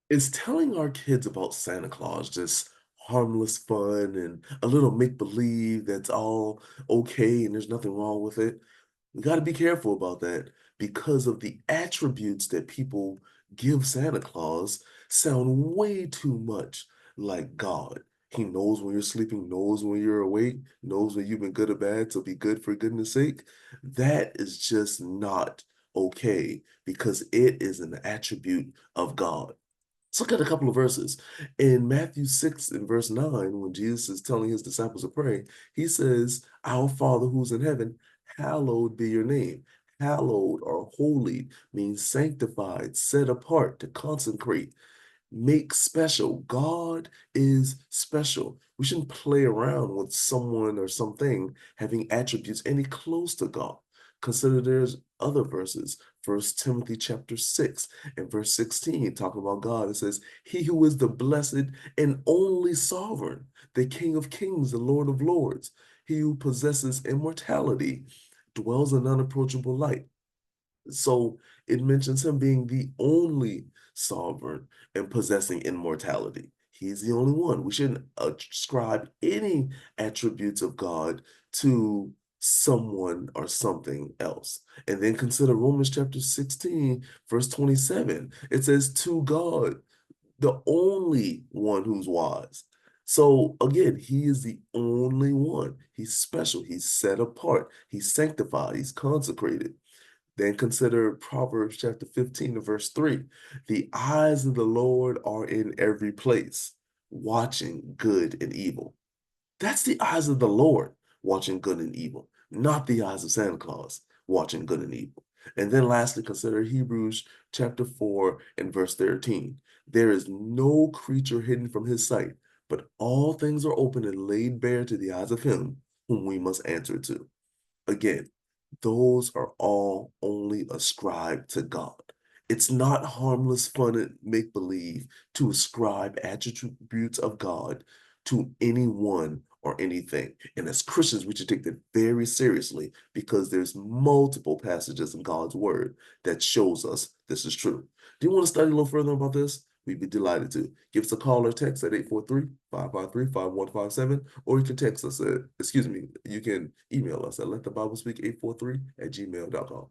Is telling our kids about Santa Claus just harmless fun and a little make-believe that's all okay and there's nothing wrong with it? We got to be careful about that because of the attributes that people give Santa Claus sound way too much like God. He knows when you're sleeping, knows when you're awake, knows when you've been good or bad, so be good for goodness sake. That is just not okay because it is an attribute of God. Let's look at a couple of verses. In Matthew 6 and verse 9, when Jesus is telling his disciples to pray, he says, Our Father who's in heaven, hallowed be your name. Hallowed or holy means sanctified, set apart, to consecrate, make special. God is special. We shouldn't play around with someone or something having attributes any close to God. Consider there's other verses. First Timothy chapter 6 and verse 16, talking about God. It says, He who is the blessed and only sovereign, the King of kings, the Lord of lords, he who possesses immortality, dwells in unapproachable light. So it mentions him being the only sovereign and possessing immortality. He's the only one. We shouldn't ascribe any attributes of God to someone or something else. And then consider Romans chapter 16, verse 27. It says, To God, the only one who's wise. So again, he is the only one. He's special. He's set apart. He's sanctified. He's consecrated. Then consider Proverbs chapter 15 and verse 3. The eyes of the Lord are in every place, watching good and evil. That's the eyes of the Lord watching good and evil, not the eyes of Santa Claus watching good and evil. And then lastly, consider Hebrews chapter 4 and verse 13. There is no creature hidden from his sight, but all things are open and laid bare to the eyes of him whom we must answer to. Again, those are all only ascribed to God. It's not harmless fun and make believe to ascribe attributes of God to anyone or anything. And as Christians, we should take that very seriously because there's multiple passages in God's word that shows us this is true. Do you want to study a little further about this? We'd be delighted to. Give us a call or text at 843-553-5157, or you can text us at, excuse me, you can email us at letthebiblespeak843@gmail.com.